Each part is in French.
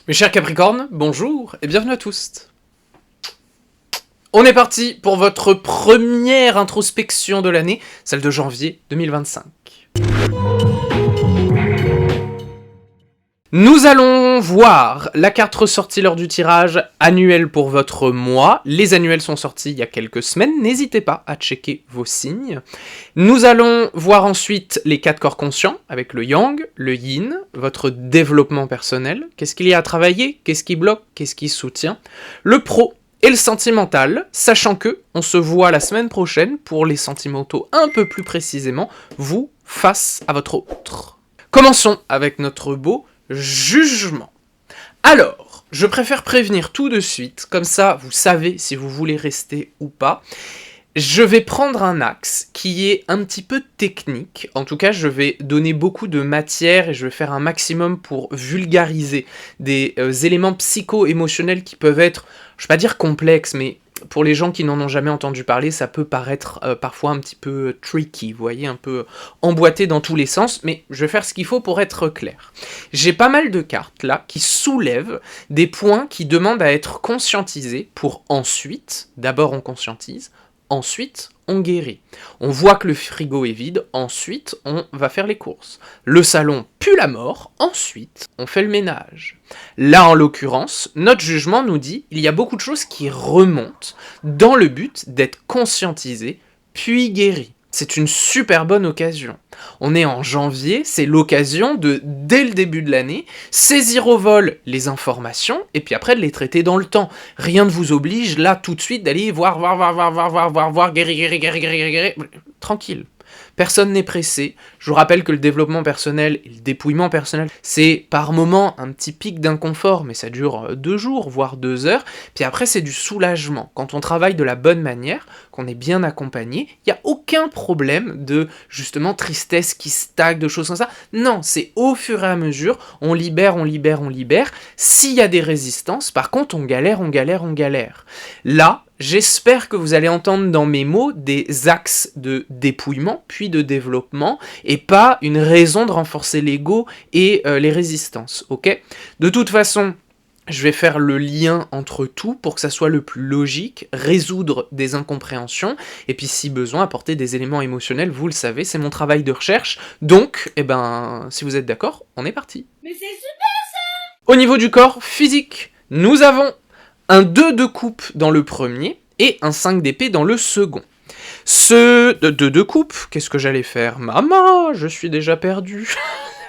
Mes chers Capricornes, bonjour et bienvenue à tous. On est parti pour votre première introspection de l'année, celle de janvier 2025. Nous allons voir la carte ressortie lors du tirage annuel pour votre mois. Les annuels sont sortis il y a quelques semaines, n'hésitez pas à checker vos signes. Nous allons voir ensuite les 4 corps conscients avec le yang, le yin, votre développement personnel, qu'est-ce qu'il y a à travailler, qu'est-ce qui bloque, qu'est-ce qui soutient, le pro et le sentimental, sachant que on se voit la semaine prochaine pour les sentimentaux un peu plus précisément, vous face à votre autre. Commençons avec notre beau jugement. Alors, je préfère prévenir tout de suite, comme ça vous savez si vous voulez rester ou pas. Je vais prendre un axe qui est un petit peu technique, en tout cas je vais donner beaucoup de matière et je vais faire un maximum pour vulgariser des éléments psycho-émotionnels qui peuvent être, je ne vais pas dire complexes, mais pour les gens qui n'en ont jamais entendu parler, ça peut paraître parfois un petit peu tricky, vous voyez, un peu emboîté dans tous les sens, mais je vais faire ce qu'il faut pour être clair. J'ai pas mal de cartes là qui soulèvent des points qui demandent à être conscientisés pour ensuite, d'abord on conscientise, ensuite, on guérit. On voit que le frigo est vide, ensuite, on va faire les courses. Le salon pue la mort, ensuite, on fait le ménage. Là, en l'occurrence, notre jugement nous dit il y a beaucoup de choses qui remontent dans le but d'être conscientisées, puis guéries. C'est une super bonne occasion. On est en janvier, c'est l'occasion de, dès le début de l'année, saisir au vol les informations, et puis après de les traiter dans le temps. Rien ne vous oblige, là, tout de suite, d'aller voir, guérir. Tranquille. Personne n'est pressé. Je vous rappelle que le développement personnel et le dépouillement personnel, c'est par moment un petit pic d'inconfort, mais ça dure 2 jours, voire 2 heures. Puis après, c'est du soulagement. Quand on travaille de la bonne manière, qu'on est bien accompagné, il n'y a aucun problème de, justement, tristesse qui stagne, de choses comme ça. Non, c'est au fur et à mesure, on libère. S'il y a des résistances, par contre, on galère. Là, j'espère que vous allez entendre dans mes mots des axes de dépouillement, puis de développement, et pas une raison de renforcer l'ego et les résistances, ok ? De toute façon, je vais faire le lien entre tout pour que ça soit le plus logique, résoudre des incompréhensions, et puis si besoin, apporter des éléments émotionnels, vous le savez, c'est mon travail de recherche, donc, si vous êtes d'accord, on est parti. Mais c'est super ça! Au niveau du corps physique, nous avons un 2 de coupe dans le premier, et un 5 d'épée dans le second. Ce 2 de coupe, qu'est-ce que j'allais faire ? Maman, je suis déjà perdu. Ça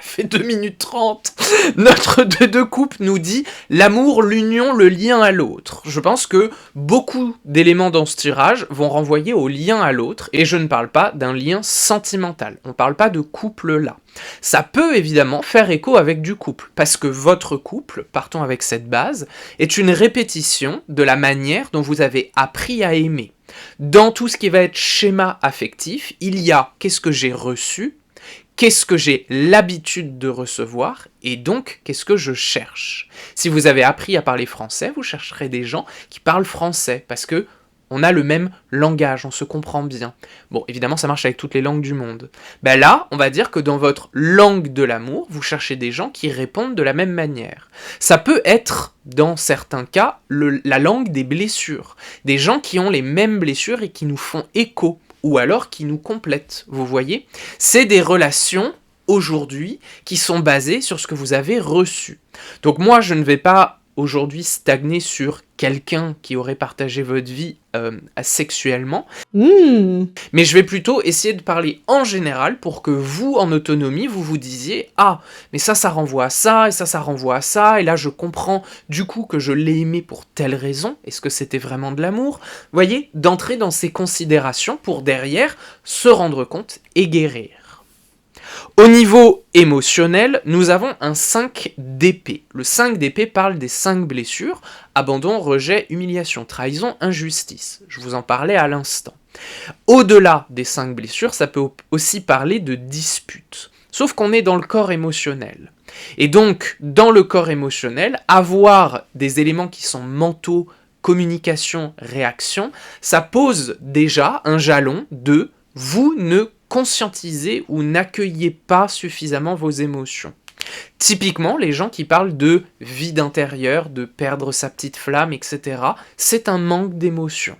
fait 2 minutes 30. Notre 2 de coupe nous dit l'amour, l'union, le lien à l'autre. Je pense que beaucoup d'éléments dans ce tirage vont renvoyer au lien à l'autre, et je ne parle pas d'un lien sentimental. On ne parle pas de couple là. Ça peut évidemment faire écho avec du couple, parce que votre couple, partons avec cette base, est une répétition de la manière dont vous avez appris à aimer. Dans tout ce qui va être schéma affectif, il y a qu'est-ce que j'ai reçu, qu'est-ce que j'ai l'habitude de recevoir, et donc qu'est-ce que je cherche. Si vous avez appris à parler français, vous chercherez des gens qui parlent français, parce que on a le même langage, on se comprend bien. Bon, évidemment, ça marche avec toutes les langues du monde. Ben là, on va dire que dans votre langue de l'amour, vous cherchez des gens qui répondent de la même manière. Ça peut être, dans certains cas, la langue des blessures. Des gens qui ont les mêmes blessures et qui nous font écho, ou alors qui nous complètent, vous voyez ? C'est des relations, aujourd'hui, qui sont basées sur ce que vous avez reçu. Donc moi, je ne vais pas aujourd'hui stagner sur quelqu'un qui aurait partagé votre vie sexuellement, mais je vais plutôt essayer de parler en général pour que vous, en autonomie, vous vous disiez « Ah, mais ça renvoie à ça, et ça renvoie à ça, et là je comprends du coup que je l'ai aimé pour telle raison, est-ce que c'était vraiment de l'amour ?» Vous voyez, d'entrer dans ces considérations pour derrière se rendre compte et guérir. Au niveau émotionnel, nous avons un 5 d'épée. Le 5 d'épée parle des 5 blessures, abandon, rejet, humiliation, trahison, injustice. Je vous en parlais à l'instant. Au-delà des 5 blessures, ça peut aussi parler de disputes. Sauf qu'on est dans le corps émotionnel. Et donc, dans le corps émotionnel, avoir des éléments qui sont mentaux, communication, réaction, ça pose déjà un jalon de « vous ne conscientisez ou n'accueillez pas suffisamment vos émotions ». Typiquement, les gens qui parlent de vide intérieur, de perdre sa petite flamme, etc., c'est un manque d'émotion.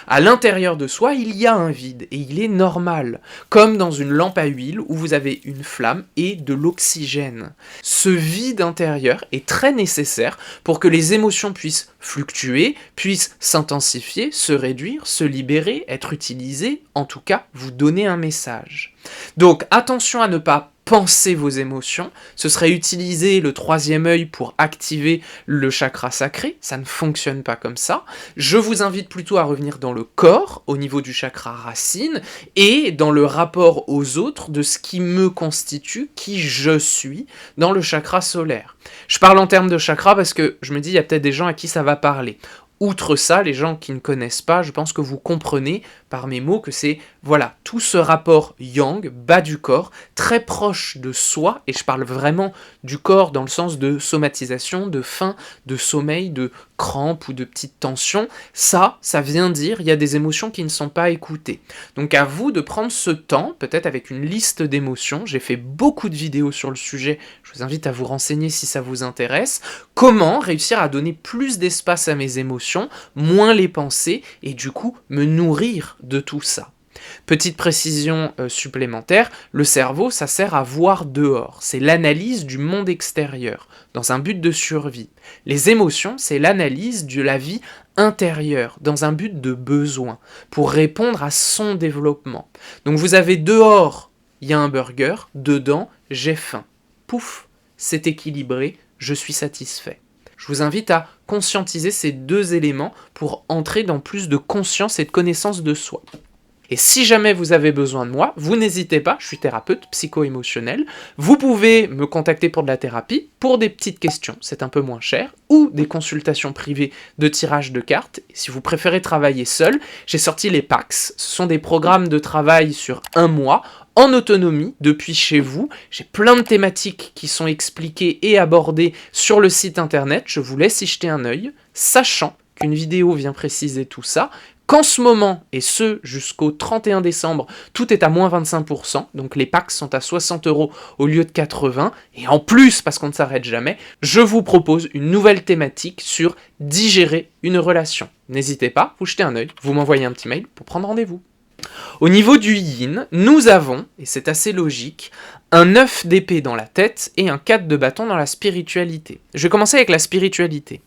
À l'intérieur de soi, il y a un vide, et il est normal, comme dans une lampe à huile où vous avez une flamme et de l'oxygène. Ce vide intérieur est très nécessaire pour que les émotions puissent fluctuer, puissent s'intensifier, se réduire, se libérer, être utilisées, en tout cas vous donner un message. Donc attention à ne pas penser vos émotions, ce serait utiliser le troisième œil pour activer le chakra sacré, ça ne fonctionne pas comme ça. Je vous invite plutôt à revenir dans le corps, au niveau du chakra racine, et dans le rapport aux autres de ce qui me constitue, qui je suis, dans le chakra solaire. Je parle en termes de chakra parce que je me dis, il y a peut-être des gens à qui ça va parler. Outre ça, les gens qui ne connaissent pas, je pense que vous comprenez par mes mots que c'est, voilà, tout ce rapport yang, bas du corps, très proche de soi, et je parle vraiment du corps dans le sens de somatisation, de faim, de sommeil, de crampes ou de petites tensions, ça vient dire, il y a des émotions qui ne sont pas écoutées. Donc à vous de prendre ce temps, peut-être avec une liste d'émotions, j'ai fait beaucoup de vidéos sur le sujet, je vous invite à vous renseigner si ça vous intéresse, comment réussir à donner plus d'espace à mes émotions, moins les penser, et du coup me nourrir de tout ça. Petite précision supplémentaire, le cerveau, ça sert à voir dehors, c'est l'analyse du monde extérieur, dans un but de survie. Les émotions, c'est l'analyse de la vie intérieure, dans un but de besoin, pour répondre à son développement. Donc vous avez dehors, il y a un burger, dedans, j'ai faim. Pouf, c'est équilibré, je suis satisfait. Je vous invite à conscientiser ces deux éléments pour entrer dans plus de conscience et de connaissance de soi. Et si jamais vous avez besoin de moi, vous n'hésitez pas, je suis thérapeute psycho-émotionnel, vous pouvez me contacter pour de la thérapie, pour des petites questions, c'est un peu moins cher, ou des consultations privées de tirage de cartes. Et si vous préférez travailler seul, j'ai sorti les PAX, ce sont des programmes de travail sur 1 mois, en autonomie, depuis chez vous. J'ai plein de thématiques qui sont expliquées et abordées sur le site internet, je vous laisse y jeter un œil, sachant qu'une vidéo vient préciser tout ça, qu'en ce moment, et ce jusqu'au 31 décembre, tout est à moins 25%, donc les packs sont à 60 € au lieu de 80, et en plus, parce qu'on ne s'arrête jamais, je vous propose une nouvelle thématique sur digérer une relation. N'hésitez pas, vous jetez un œil, vous m'envoyez un petit mail pour prendre rendez-vous. Au niveau du yin, nous avons, et c'est assez logique, un 9 d'épée dans la tête et un 4 de bâton dans la spiritualité. Je vais commencer avec la spiritualité.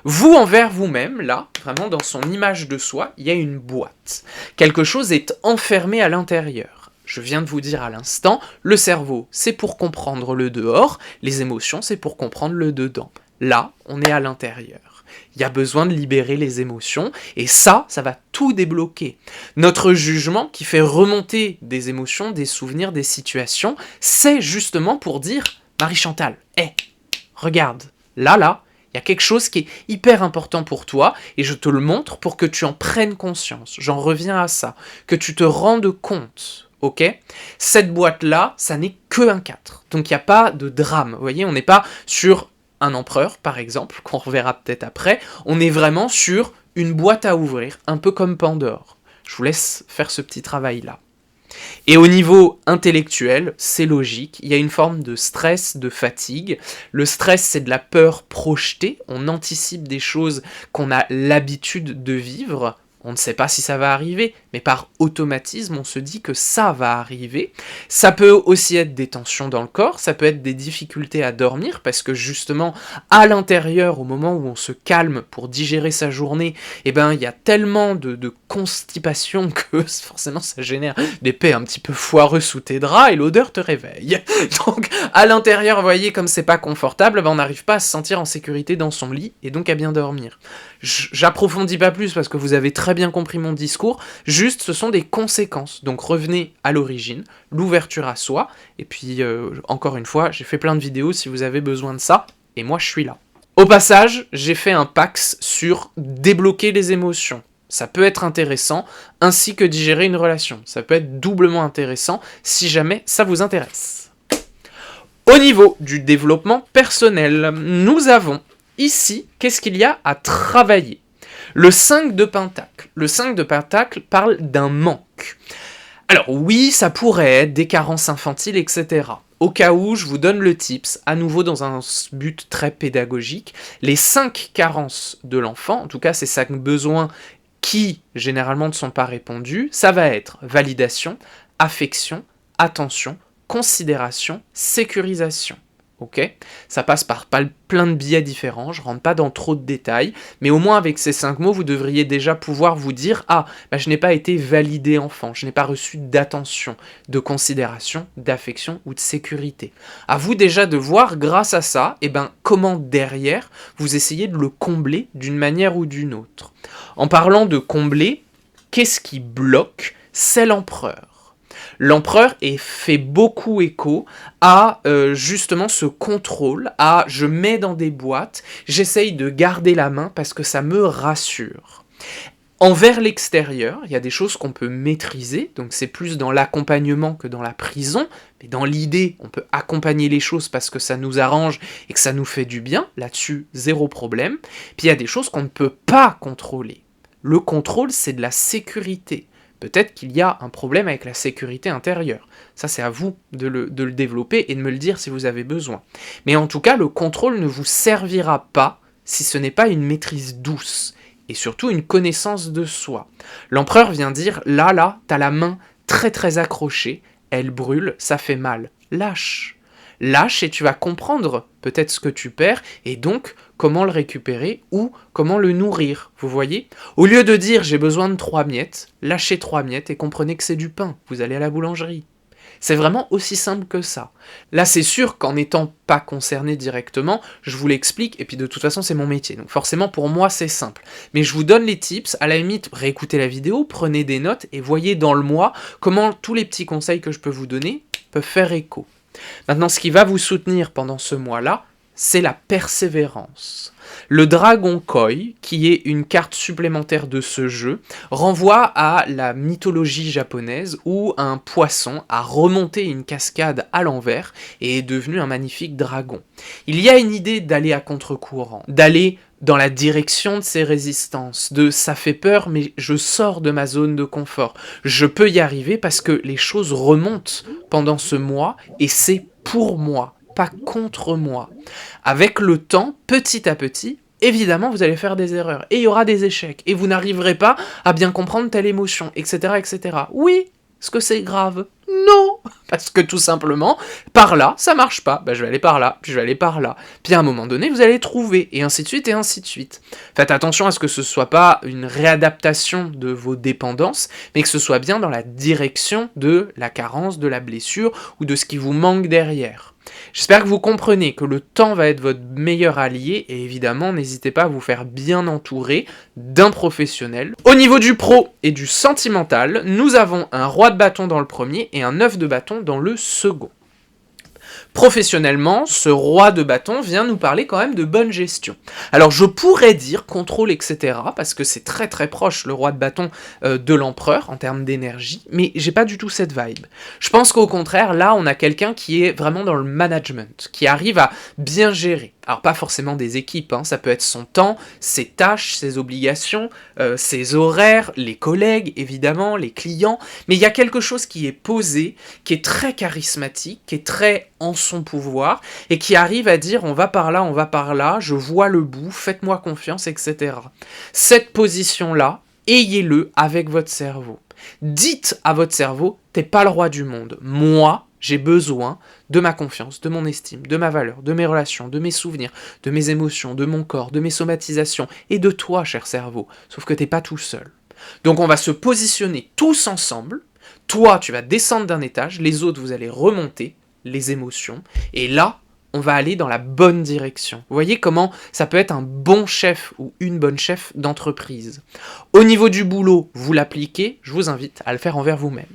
Vous envers vous-même, là, vraiment dans son image de soi, il y a une boîte. Quelque chose est enfermé à l'intérieur. Je viens de vous dire à l'instant, le cerveau, c'est pour comprendre le dehors, les émotions, c'est pour comprendre le dedans. Là, on est à l'intérieur. Il y a besoin de libérer les émotions, et ça va tout débloquer. Notre jugement, qui fait remonter des émotions, des souvenirs, des situations, c'est justement pour dire « Marie-Chantal, regarde, là, il y a quelque chose qui est hyper important pour toi, et je te le montre pour que tu en prennes conscience. J'en reviens à ça, que tu te rendes compte. » Ok ? Cette boîte-là, ça n'est que un 4. Donc il n'y a pas de drame. Vous voyez, on n'est pas sur un empereur, par exemple, qu'on reverra peut-être après. On est vraiment sur une boîte à ouvrir, un peu comme Pandore. Je vous laisse faire ce petit travail-là. Et au niveau intellectuel, c'est logique, il y a une forme de stress, de fatigue. Le stress, c'est de la peur projetée, on anticipe des choses qu'on a l'habitude de vivre. On ne sait pas si ça va arriver, mais par automatisme, on se dit que ça va arriver. Ça peut aussi être des tensions dans le corps, ça peut être des difficultés à dormir, parce que justement, à l'intérieur, au moment où on se calme pour digérer sa journée, il y a tellement de constipation que forcément ça génère des paix un petit peu foireux sous tes draps, et l'odeur te réveille. Donc, à l'intérieur, vous voyez, comme c'est pas confortable, on n'arrive pas à se sentir en sécurité dans son lit, et donc à bien dormir. J'approfondis pas plus parce que vous avez très bien compris mon discours, juste ce sont des conséquences. Donc revenez à l'origine, l'ouverture à soi, et puis encore une fois, j'ai fait plein de vidéos si vous avez besoin de ça, et moi je suis là. Au passage, j'ai fait un PAX sur débloquer les émotions. Ça peut être intéressant, ainsi que digérer une relation. Ça peut être doublement intéressant si jamais ça vous intéresse. Au niveau du développement personnel, nous avons ici, qu'est-ce qu'il y a à travailler ? Le 5 de Pentacle. Le 5 de Pentacle parle d'un manque. Alors oui, ça pourrait être des carences infantiles, etc. au cas où je vous donne le tips, à nouveau dans un but très pédagogique, les 5 carences de l'enfant, en tout cas ces 5 besoins qui généralement ne sont pas répondus, ça va être validation, affection, attention, considération, sécurisation. Ok ? Ça passe par plein de biais différents, je rentre pas dans trop de détails, mais au moins avec ces 5 mots, vous devriez déjà pouvoir vous dire « Ah, je n'ai pas été validé enfant, je n'ai pas reçu d'attention, de considération, d'affection ou de sécurité. » À vous déjà de voir, grâce à ça, comment derrière, vous essayez de le combler d'une manière ou d'une autre. En parlant de combler, qu'est-ce qui bloque ? C'est l'empereur. L'empereur fait beaucoup écho à justement ce contrôle, à je mets dans des boîtes, j'essaye de garder la main parce que ça me rassure. Envers l'extérieur, il y a des choses qu'on peut maîtriser, donc c'est plus dans l'accompagnement que dans la prison, mais dans l'idée, on peut accompagner les choses parce que ça nous arrange et que ça nous fait du bien, là-dessus, zéro problème. Puis il y a des choses qu'on ne peut pas contrôler. Le contrôle, c'est de la sécurité. Peut-être qu'il y a un problème avec la sécurité intérieure. Ça, c'est à vous de le développer et de me le dire si vous avez besoin. Mais en tout cas, le contrôle ne vous servira pas si ce n'est pas une maîtrise douce et surtout une connaissance de soi. L'empereur vient dire, là, t'as la main très très accrochée, elle brûle, ça fait mal. Lâche. Lâche et tu vas comprendre peut-être ce que tu perds et donc comment le récupérer ou comment le nourrir, vous voyez ? Au lieu de dire j'ai besoin de 3 miettes, lâchez 3 miettes et comprenez que c'est du pain, vous allez à la boulangerie. C'est vraiment aussi simple que ça. Là c'est sûr qu'en n'étant pas concerné directement, je vous l'explique et puis de toute façon c'est mon métier, donc forcément pour moi c'est simple. Mais je vous donne les tips, à la limite réécoutez la vidéo, prenez des notes et voyez dans le mois comment tous les petits conseils que je peux vous donner peuvent faire écho. Maintenant, ce qui va vous soutenir pendant ce mois-là, c'est la persévérance. Le Dragon Koi, qui est une carte supplémentaire de ce jeu, renvoie à la mythologie japonaise où un poisson a remonté une cascade à l'envers et est devenu un magnifique dragon. Il y a une idée d'aller à contre-courant, d'aller dans la direction de ses résistances, de ça fait peur mais je sors de ma zone de confort. Je peux y arriver parce que les choses remontent pendant ce mois et c'est pour moi, pas contre moi. Avec le temps, petit à petit, évidemment vous allez faire des erreurs et il y aura des échecs et vous n'arriverez pas à bien comprendre telle émotion, etc. etc. Oui, est-ce que c'est grave ? Non, parce que tout simplement, par là, ça marche pas. Je vais aller par là, puis je vais aller par là. Puis à un moment donné, vous allez trouver, et ainsi de suite, et ainsi de suite. Faites attention à ce que ce soit pas une réadaptation de vos dépendances, mais que ce soit bien dans la direction de la carence, de la blessure, ou de ce qui vous manque derrière. J'espère que vous comprenez que le temps va être votre meilleur allié, et évidemment, n'hésitez pas à vous faire bien entourer d'un professionnel. Au niveau du pro et du sentimental, nous avons un roi de bâton dans le premier et un 9 de bâton dans le second. Professionnellement, ce roi de bâton vient nous parler quand même de bonne gestion. Alors je pourrais dire contrôle, etc., parce que c'est très très proche le roi de bâton de l'empereur en termes d'énergie, mais j'ai pas du tout cette vibe. Je pense qu'au contraire, là on a quelqu'un qui est vraiment dans le management, qui arrive à bien gérer. Alors pas forcément des équipes, ça peut être son temps, ses tâches, ses obligations, ses horaires, les collègues évidemment, les clients, mais il y a quelque chose qui est posé, qui est très charismatique, qui est très en son pouvoir, et qui arrive à dire on va par là, je vois le bout, faites-moi confiance, etc. Cette position-là, ayez-le avec votre cerveau. Dites à votre cerveau, t'es pas le roi du monde, moi, j'ai besoin de ma confiance, de mon estime, de ma valeur, de mes relations, de mes souvenirs, de mes émotions, de mon corps, de mes somatisations, et de toi, cher cerveau, sauf que t'es pas tout seul. Donc on va se positionner tous ensemble, toi tu vas descendre d'un étage, les autres vous allez remonter les émotions, et là, on va aller dans la bonne direction. Vous voyez comment ça peut être un bon chef ou une bonne chef d'entreprise. Au niveau du boulot, vous l'appliquez, je vous invite à le faire envers vous-même.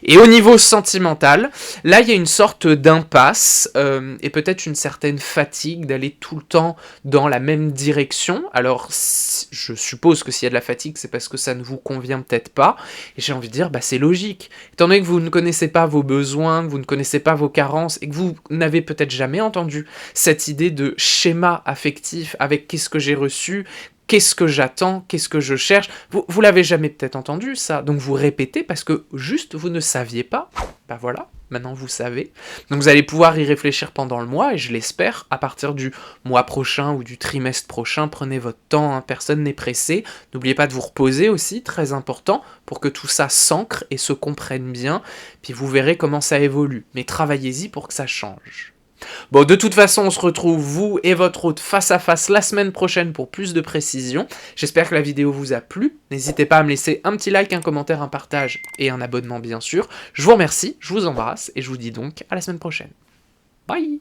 Et au niveau sentimental, là il y a une sorte d'impasse et peut-être une certaine fatigue d'aller tout le temps dans la même direction. Alors je suppose que s'il y a de la fatigue, c'est parce que ça ne vous convient peut-être pas. Et j'ai envie de dire, c'est logique. Étant donné que vous ne connaissez pas vos besoins, que vous ne connaissez pas vos carences et que vous n'avez peut-être jamais entendu cette idée de schéma affectif avec qu'est-ce que j'ai reçu, Qu'est-ce que j'attends? Qu'est-ce que je cherche? Vous l'avez jamais peut-être entendu ça, donc vous répétez parce que juste vous ne saviez pas. Bah voilà, maintenant vous savez. Donc vous allez pouvoir y réfléchir pendant le mois et je l'espère, à partir du mois prochain ou du trimestre prochain, prenez votre temps, hein, personne n'est pressé. N'oubliez pas de vous reposer aussi, très important, pour que tout ça s'ancre et se comprenne bien, puis vous verrez comment ça évolue. Mais travaillez-y pour que ça change. Bon, de toute façon, on se retrouve, vous et votre hôte, face à face la semaine prochaine pour plus de précision. J'espère que la vidéo vous a plu. N'hésitez pas à me laisser un petit like, un commentaire, un partage et un abonnement, bien sûr. Je vous remercie, je vous embrasse et je vous dis donc à la semaine prochaine. Bye!